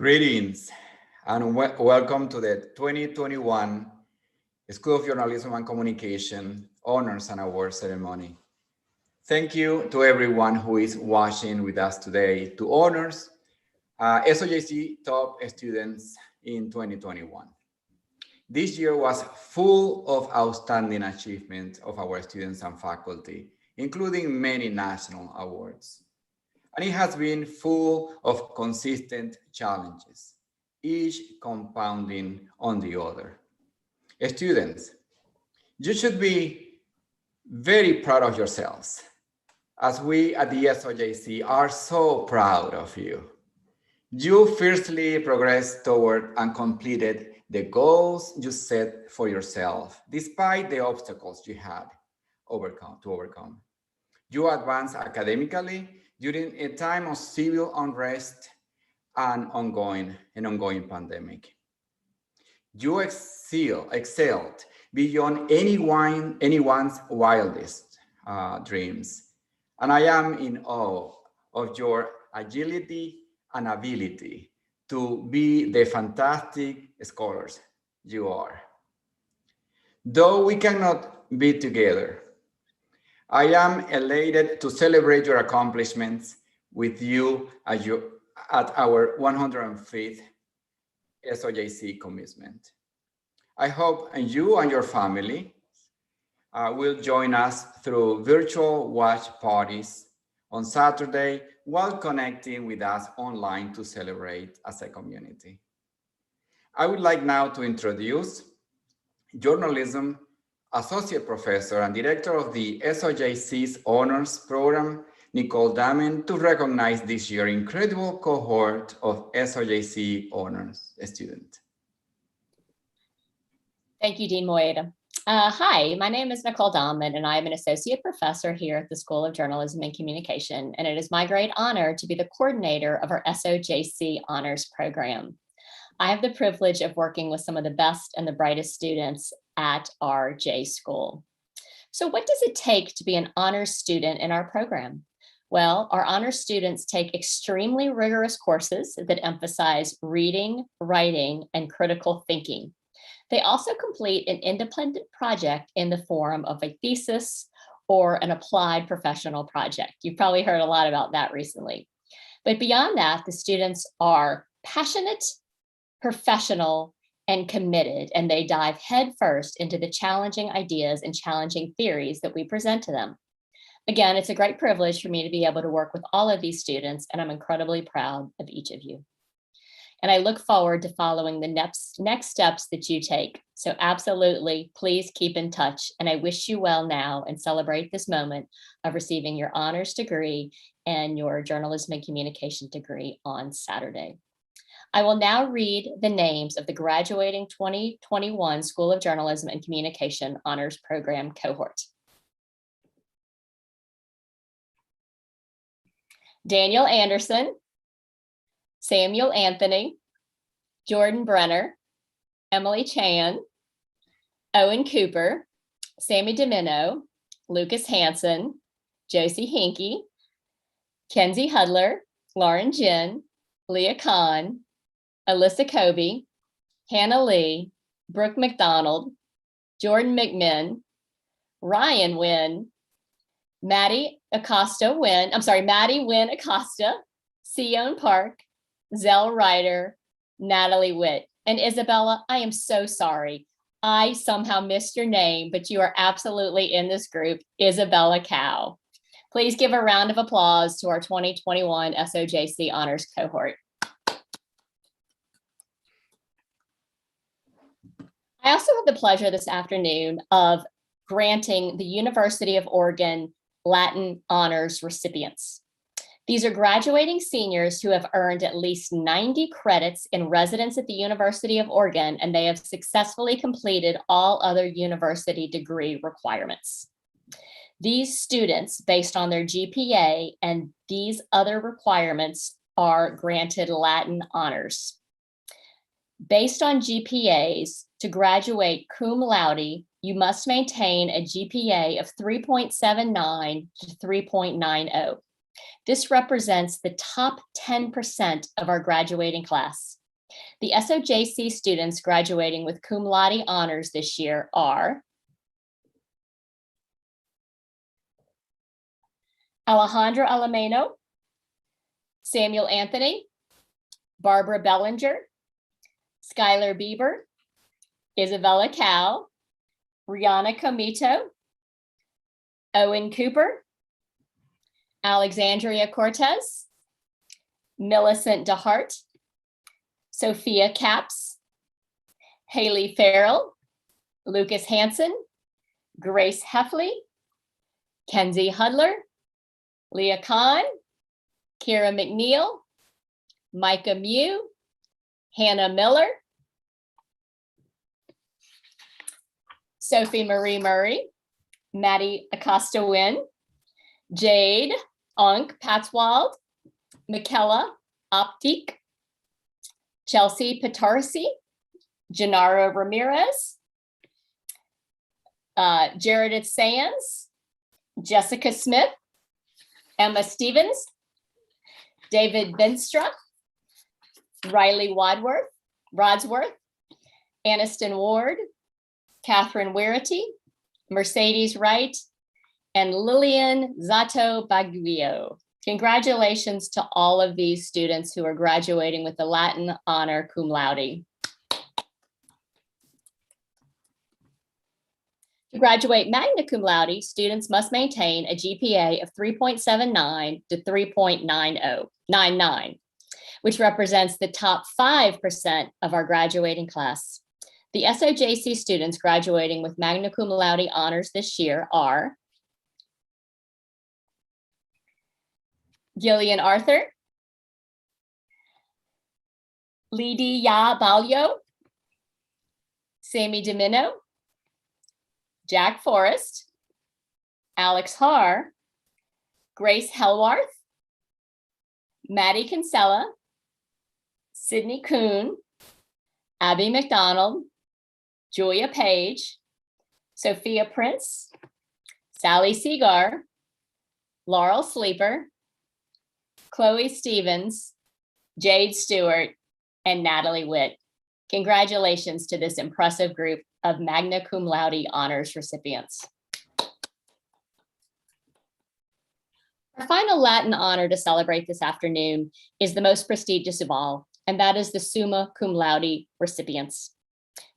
Greetings and welcome to the 2021 School of Journalism and Communication Honors and Awards Ceremony. Thank you to everyone who is watching with us today to honors SOJC top students in 2021. This year was full of outstanding achievements of our students and faculty, including many national awards. And it has been full of consistent challenges, each compounding on the other. Students, you should be very proud of yourselves, as we at the SOJC are so proud of you. You fiercely progressed toward and completed the goals you set for yourself, despite the obstacles you had to overcome. You advanced academically during a time of civil unrest and ongoing pandemic. You excelled beyond anyone's wildest dreams. And I am in awe of your agility and ability to be the fantastic scholars you are. Though we cannot be together, I am elated to celebrate your accomplishments with you at our 105th SOJC commencement. I hope you and your family will join us through virtual watch parties on Saturday while connecting with us online to celebrate as a community. I would like now to introduce Journalism Associate Professor and Director of the SOJC's Honors Program, Nicole Damen, to recognize this year's incredible cohort of SOJC Honors students. Thank you, Dean Moeda. Hi, my name is Nicole Damen, and I am an Associate Professor here at the School of Journalism and Communication, and it is my great honor to be the coordinator of our SOJC Honors Program. I have the privilege of working with some of the best and the brightest students at our J School. So what does it take to be an honors student in our program? Well, our honors students take extremely rigorous courses that emphasize reading, writing, and critical thinking. They also complete an independent project in the form of a thesis or an applied professional project. You've probably heard a lot about that recently. But beyond that, the students are passionate, professional, and committed, and they dive headfirst into the challenging ideas and challenging theories that we present to them. Again, it's a great privilege for me to be able to work with all of these students, and I'm incredibly proud of each of you. And I look forward to following the next steps that you take. So absolutely, please keep in touch. And I wish you well now and celebrate this moment of receiving your honors degree and your journalism and communication degree on Saturday. I will now read the names of the graduating 2021 School of Journalism and Communication Honors Program cohort. Daniel Anderson, Samuel Anthony, Jordan Brenner, Emily Chan, Owen Cooper, Sammy Domino, Lucas Hansen, Josie Hinkie, Kenzie Hudler, Lauren Jin, Leah Kahn, Alyssa Kobe, Hannah Lee, Brooke McDonald, Jordan McMinn, Ryan Wynn, Maddie Wynn Acosta, Sion Park, Zell Ryder, Natalie Witt, and Isabella, I am so sorry. I somehow missed your name, but you are absolutely in this group, Isabella Cow. Please give a round of applause to our 2021 SOJC Honors cohort. I also have the pleasure this afternoon of granting the University of Oregon Latin Honors recipients. These are graduating seniors who have earned at least 90 credits in residence at the University of Oregon, and they have successfully completed all other university degree requirements. These students, based on their GPA and these other requirements, are granted Latin honors. Based on GPAs, to graduate cum laude, you must maintain a GPA of 3.79 to 3.90. This represents the top 10% of our graduating class. The SOJC students graduating with cum laude honors this year are Alejandra Alameno, Samuel Anthony, Barbara Bellinger, Skylar Bieber, Isabella Cow, Rihanna Comito, Owen Cooper, Alexandria Cortez, Millicent DeHart, Sophia Capps, Haley Farrell, Lucas Hansen, Grace Heffley, Kenzie Hudler, Leah Kahn, Kira McNeil, Micah Mew, Hannah Miller, Sophie Marie Murray, Maddie Acosta Wynn, Jade Unk Patswald, Michaela Optik, Chelsea Patarsi, Gennaro Ramirez, Jared Sands, Jessica Smith, Emma Stevens, David Benstra, Riley Rodsworth, Aniston Ward, Catherine Werity, Mercedes Wright, and Lillian Zato Baguio. Congratulations to all of these students who are graduating with the Latin honor cum laude. To graduate magna cum laude, students must maintain a GPA of 3.79 to 3.99, which represents the top 5% of our graduating class. The SOJC students graduating with magna cum laude honors this year are Gillian Arthur, Lidi Ya Balyo, Sammy Domino, Jack Forrest, Alex Haar, Grace Helwarth, Maddie Kinsella, Sydney Kuhn, Abby McDonald, Julia Page, Sophia Prince, Sally Seagar, Laurel Sleeper, Chloe Stevens, Jade Stewart, and Natalie Witt. Congratulations to this impressive group of magna cum laude honors recipients. Our final Latin honor to celebrate this afternoon is the most prestigious of all, and that is the summa cum laude recipients.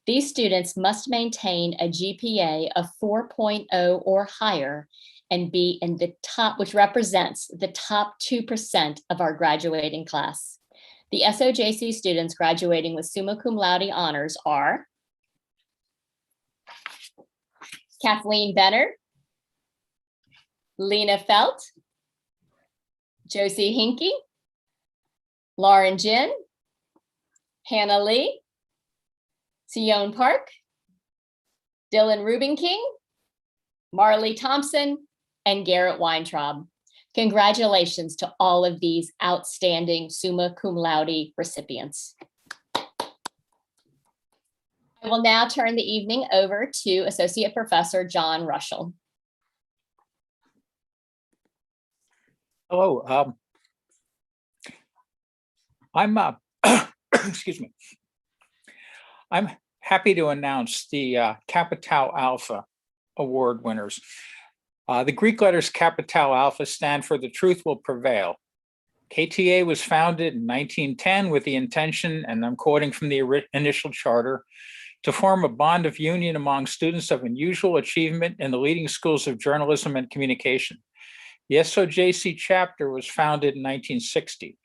These students must maintain a GPA of 4.0 or higher and be in the top, which represents the top 2% of our graduating class. The SOJC students graduating with summa cum laude honors are Kathleen Benner, Lena Felt, Josie Hinkie, Lauren Jin, Hannah Lee, Sion Park, Dylan Rubin King, Marley Thompson, and Garrett Weintraub. Congratulations to all of these outstanding summa cum laude recipients. I will now turn the evening over to Associate Professor John Rushell. Hello, I'm excuse me. I'm happy to announce the Kappa Tau Alpha Award winners. The Greek letters Kappa Tau Alpha stand for The Truth Will Prevail. KTA was founded in 1910 with the intention, and I'm quoting from the initial charter, to form a bond of union among students of unusual achievement in the leading schools of journalism and communication. The SOJC chapter was founded in 1960.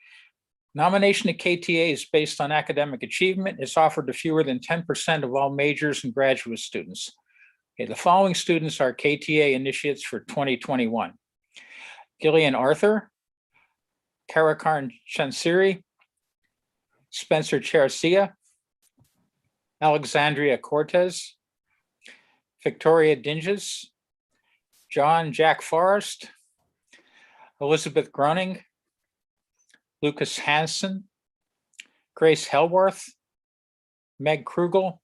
Nomination to KTA is based on academic achievement. It's offered to fewer than 10% of all majors and graduate students. Okay, the following students are KTA initiates for 2021. Gillian Arthur, Karakarn Chansiri, Spencer Charcia, Alexandria Cortez, Victoria Dinges, John Jack Forrest, Elizabeth Groning, Lucas Hansen, Grace Helworth, Meg Krugel,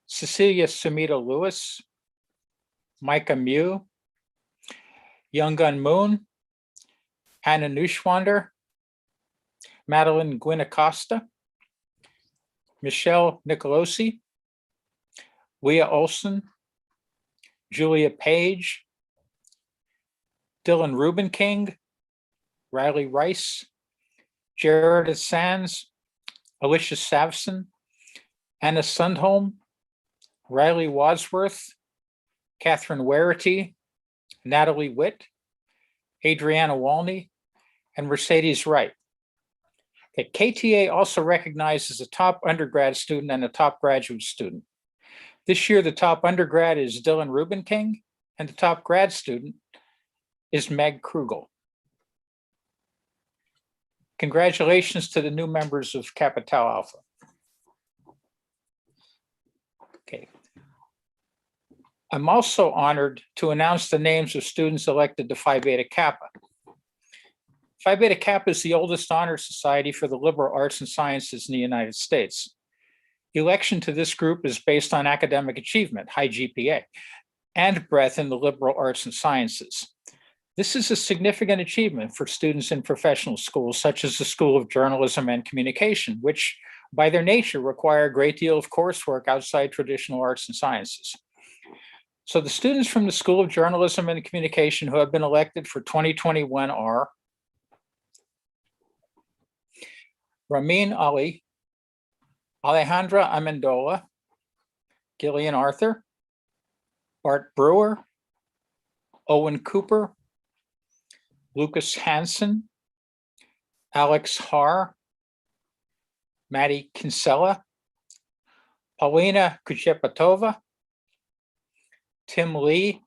Cecilia Sumita Lewis, Micah Mew, Young Gun Moon, Hannah Neuschwander, Madeline Gwynn Acosta, Michelle Nicolosi, Leah Olson, Julia Page, Dylan Rubenking, Riley Rice, Jared Sands, Alicia Savson, Anna Sundholm, Riley Wadsworth, Catherine Werity, Natalie Witt, Adriana Walney, and Mercedes Wright. Okay, KTA also recognizes a top undergrad student and a top graduate student. This year, the top undergrad is Dylan Rubenking, and the top grad student is Meg Krugel. Congratulations to the new members of Kappa Tau Alpha. Okay. I'm also honored to announce the names of students elected to Phi Beta Kappa. Phi Beta Kappa is the oldest honor society for the liberal arts and sciences in the United States. Election to this group is based on academic achievement, high GPA, and breadth in the liberal arts and sciences. This is a significant achievement for students in professional schools, such as the School of Journalism and Communication, which by their nature require a great deal of coursework outside traditional arts and sciences. So the students from the School of Journalism and Communication who have been elected for 2021 are Ramin Ali, Alejandra Amendola, Gillian Arthur, Bart Brewer, Owen Cooper, Lucas Hansen, Alex Haar, Maddie Kinsella, Paulina Kuchepatova, Tim Lee,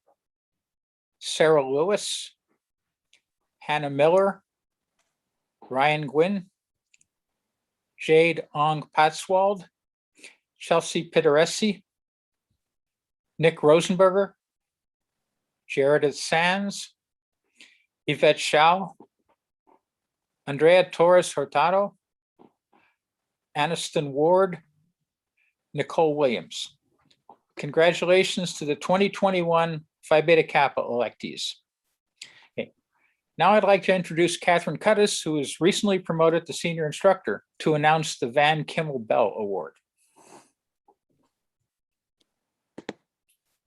Sarah Lewis, Hannah Miller, Ryan Gwynn, Jade Ong Patswald, Chelsea Piteresi, Nick Rosenberger, Jared Sands, Yvette Shao, Andrea Torres Hurtado, Aniston Ward, Nicole Williams. Congratulations to the 2021 Phi Beta Kappa electees. Okay. Now I'd like to introduce Catherine Cudis, who was recently promoted to senior instructor, to announce the Van Kimmel Bell Award.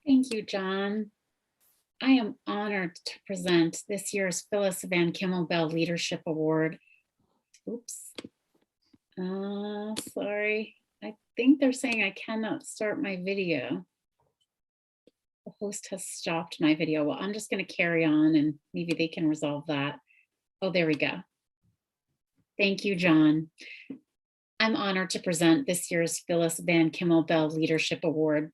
Thank you, John. I am honored to present this year's Phyllis Van Kimmel Bell Leadership Award. Oops. Sorry. I think they're saying I cannot start my video. The host has stopped my video. Well, I'm just going to carry on and maybe they can resolve that. Oh, there we go. Thank you, John. I'm honored to present this year's Phyllis Van Kimmel Bell Leadership Award,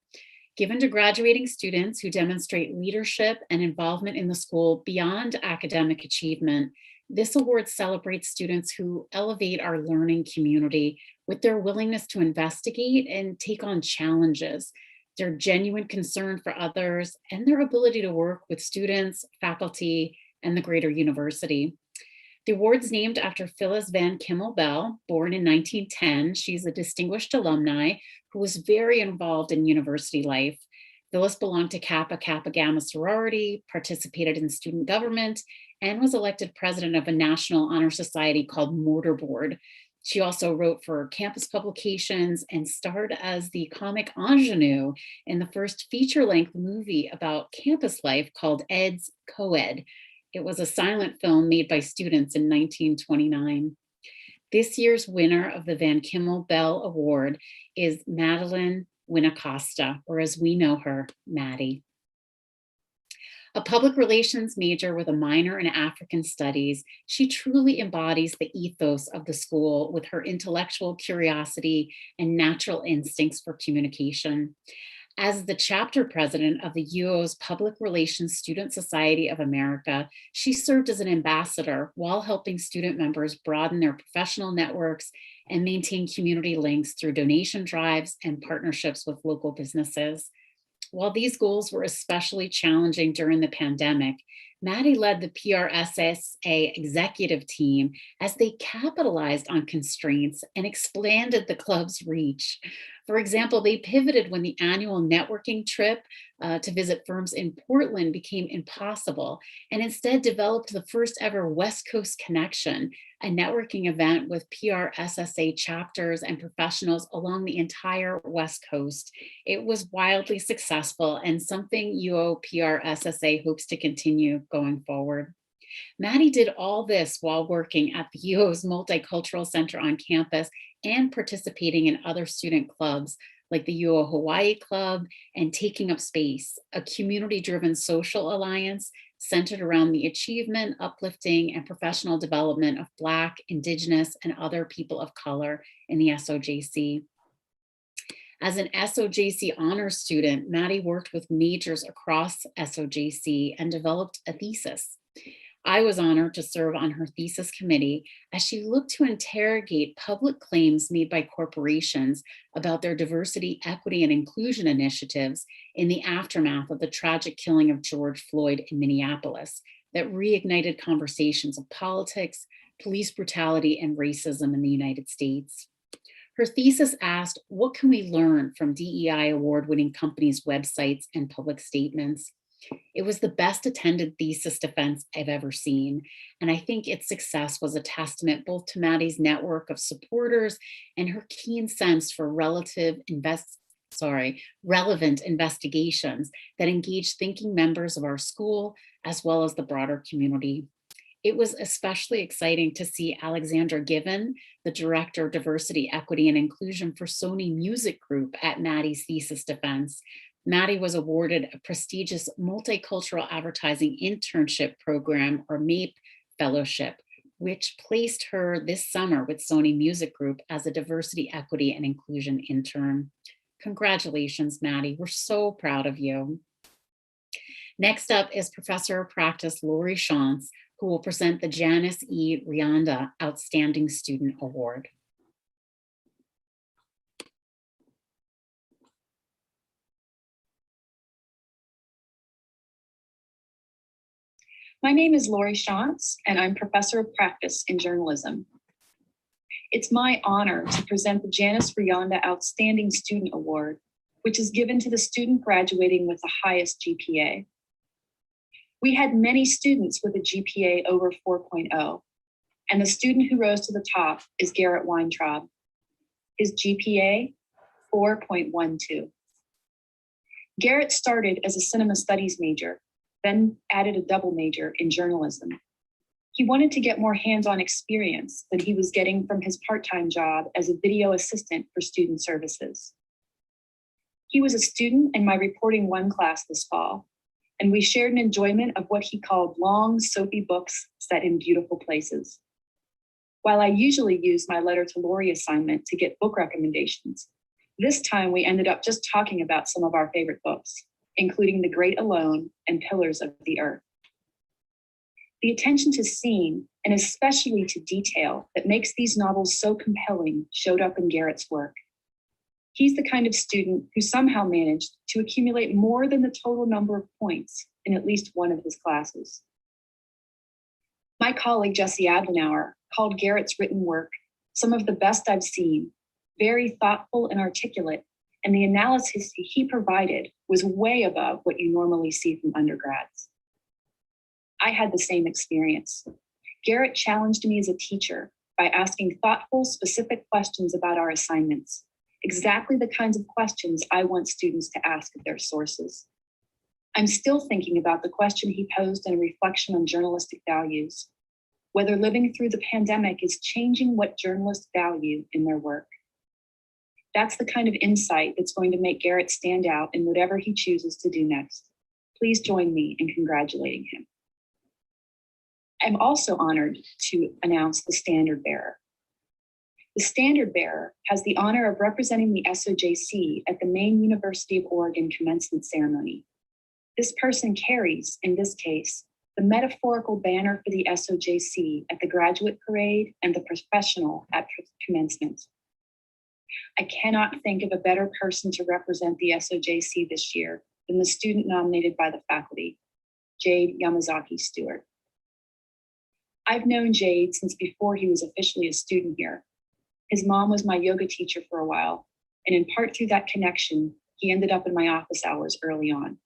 given to graduating students who demonstrate leadership and involvement in the school beyond academic achievement. This award celebrates students who elevate our learning community with their willingness to investigate and take on challenges, their genuine concern for others, and their ability to work with students, faculty, and the greater university. The award's named after Phyllis Van Kimmel Bell, born in 1910. She's a distinguished alumni who was very involved in university life. Phyllis belonged to Kappa Kappa Gamma sorority, participated in student government, and was elected president of a national honor society called Mortarboard. She also wrote for campus publications and starred as the comic ingenue in the first feature-length movie about campus life called Ed's Coed. It was a silent film made by students in 1929. This year's winner of the Van Kimmel Bell Award is Madeline Winacosta, or as we know her, Maddie. A public relations major with a minor in African studies, she truly embodies the ethos of the school with her intellectual curiosity and natural instincts for communication. As the chapter president of the UO's Public Relations Student Society of America, she served as an ambassador while helping student members broaden their professional networks and maintain community links through donation drives and partnerships with local businesses. While these goals were especially challenging during the pandemic, Maddie led the PRSSA executive team as they capitalized on constraints and expanded the club's reach. For example, they pivoted when the annual networking trip to visit firms in Portland became impossible, and instead developed the first ever West Coast Connection, a networking event with PRSSA chapters and professionals along the entire West Coast. It was wildly successful and something UO PRSSA hopes to continue going forward. Maddie did all this while working at the UO's Multicultural Center on campus and participating in other student clubs like the UO Hawaii Club and Taking Up Space, a community-driven social alliance centered around the achievement, uplifting, and professional development of Black, Indigenous, and other people of color in the SOJC. As an SOJC Honors student, Maddie worked with majors across SOJC and developed a thesis. I was honored to serve on her thesis committee as she looked to interrogate public claims made by corporations about their diversity, equity, and inclusion initiatives in the aftermath of the tragic killing of George Floyd in Minneapolis that reignited conversations of politics, police brutality, and racism in the United States. Her thesis asked, what can we learn from DEI award-winning companies' websites and public statements? It was the best attended thesis defense I've ever seen, and I think its success was a testament both to Maddie's network of supporters and her keen sense for relevant investigations that engage thinking members of our school as well as the broader community. It was especially exciting to see Alexandra Given, the Director of Diversity, Equity, and Inclusion for Sony Music Group at Maddie's thesis defense. Maddie was awarded a prestigious Multicultural Advertising Internship Program, or MAPE Fellowship, which placed her this summer with Sony Music Group as a Diversity, Equity, and Inclusion intern. Congratulations, Maddie. We're so proud of you. Next up is Professor of Practice Lori Shantz, who will present the Janice E. Rianda Outstanding Student Award. My name is Lori Shantz, and I'm Professor of Practice in Journalism. It's my honor to present the Janice Rianda Outstanding Student Award, which is given to the student graduating with the highest GPA. We had many students with a GPA over 4.0, and the student who rose to the top is Garrett Weintraub. His GPA, 4.12. Garrett started as a cinema studies major, then added a double major in journalism. He wanted to get more hands-on experience than he was getting from his part-time job as a video assistant for student services. He was a student in my Reporting 1 class this fall, and we shared an enjoyment of what he called long, soapy books set in beautiful places. While I usually use my letter to Lori assignment to get book recommendations, this time we ended up just talking about some of our favorite books, including The Great Alone and Pillars of the Earth. The attention to scene, and especially to detail, that makes these novels so compelling showed up in Garrett's work. He's the kind of student who somehow managed to accumulate more than the total number of points in at least one of his classes. My colleague Jesse Adenauer called Garrett's written work some of the best I've seen, very thoughtful and articulate, and the analysis he provided was way above what you normally see from undergrads. I had the same experience. Garrett challenged me as a teacher by asking thoughtful, specific questions about our assignments, exactly the kinds of questions I want students to ask of their sources. I'm still thinking about the question he posed in a reflection on journalistic values, whether living through the pandemic is changing what journalists value in their work. That's the kind of insight that's going to make Garrett stand out in whatever he chooses to do next. Please join me in congratulating him. I'm also honored to announce the Standard Bearer. The Standard Bearer has the honor of representing the SOJC at the Maine University of Oregon commencement ceremony. This person carries, in this case, the metaphorical banner for the SOJC at the graduate parade and the professional at commencement. I cannot think of a better person to represent the SOJC this year than the student nominated by the faculty, Jade Yamazaki Stewart. I've known Jade since before he was officially a student here. His mom was my yoga teacher for a while, and in part through that connection, he ended up in my office hours early on.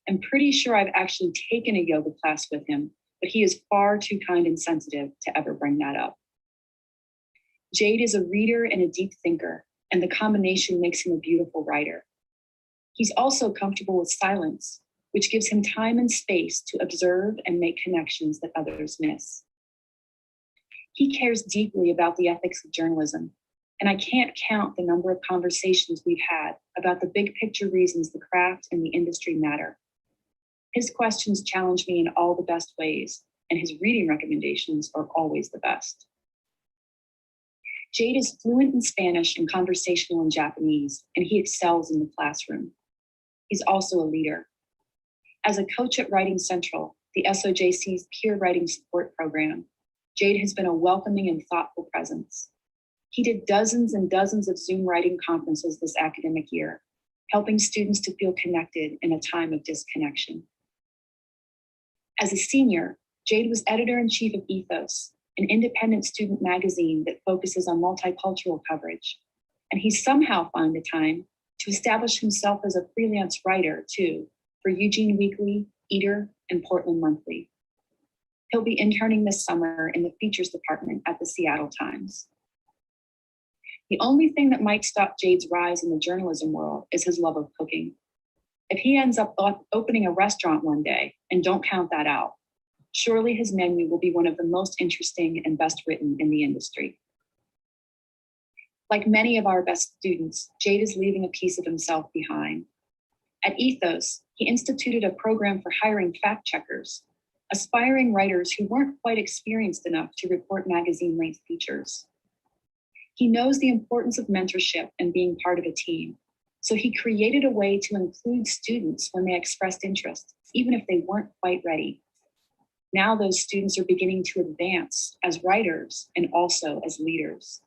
I'm pretty sure I've actually taken a yoga class with him, but he is far too kind and sensitive to ever bring that up. Jade is a reader and a deep thinker, and the combination makes him a beautiful writer. He's also comfortable with silence, which gives him time and space to observe and make connections that others miss. He cares deeply about the ethics of journalism, and I can't count the number of conversations we've had about the big picture reasons the craft and the industry matter. His questions challenge me in all the best ways, and his reading recommendations are always the best. Jade is fluent in Spanish and conversational in Japanese, and he excels in the classroom. He's also a leader. As a coach at Writing Central, the SOJC's peer writing support program, Jade has been a welcoming and thoughtful presence. He did dozens and dozens of Zoom writing conferences this academic year, helping students to feel connected in a time of disconnection. As a senior, Jade was editor-in-chief of Ethos, an independent student magazine that focuses on multicultural coverage. And he somehow found the time to establish himself as a freelance writer too, for Eugene Weekly, Eater, and Portland Monthly. He'll be interning this summer in the features department at the Seattle Times. The only thing that might stop Jade's rise in the journalism world is his love of cooking. If he ends up opening a restaurant one day, and don't count that out, surely his menu will be one of the most interesting and best written in the industry. Like many of our best students, Jade is leaving a piece of himself behind. At Ethos, he instituted a program for hiring fact checkers, aspiring writers who weren't quite experienced enough to report magazine-length features. He knows the importance of mentorship and being part of a team, so he created a way to include students when they expressed interest, even if they weren't quite ready. Now those students are beginning to advance as writers and also as leaders.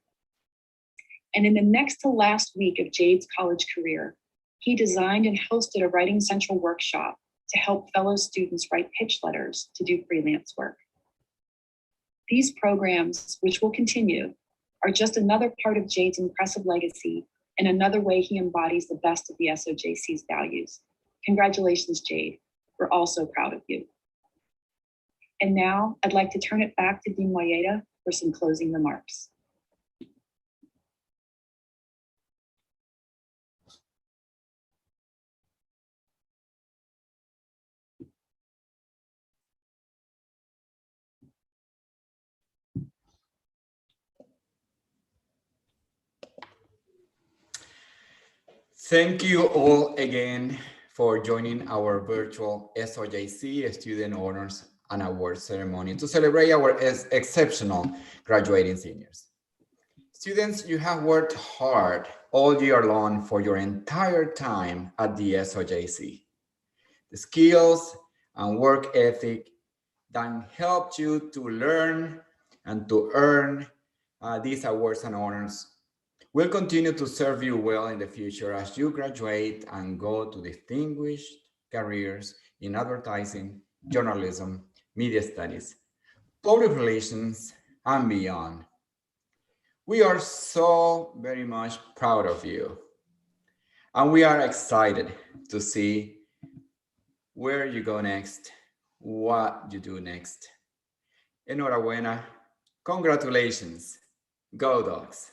And in the next to last week of Jade's college career, he designed and hosted a Writing Central workshop to help fellow students write pitch letters to do freelance work. These programs, which will continue, are just another part of Jade's impressive legacy and another way he embodies the best of the SOJC's values. Congratulations, Jade. We're all so proud of you. And now I'd like to turn it back to Dean Moyeda for some closing remarks. Thank you all again for joining our virtual SOJC Student Honors and Award ceremony to celebrate our exceptional graduating seniors. Students, you have worked hard all year long for your entire time at the SOJC. The skills and work ethic that helped you to learn and to earn these awards and honors will continue to serve you well in the future as you graduate and go to distinguished careers in advertising, journalism, media studies, public relations, and beyond. We are so very much proud of you, and we are excited to see where you go next, what you do next. Enhorabuena, congratulations, go Dogs.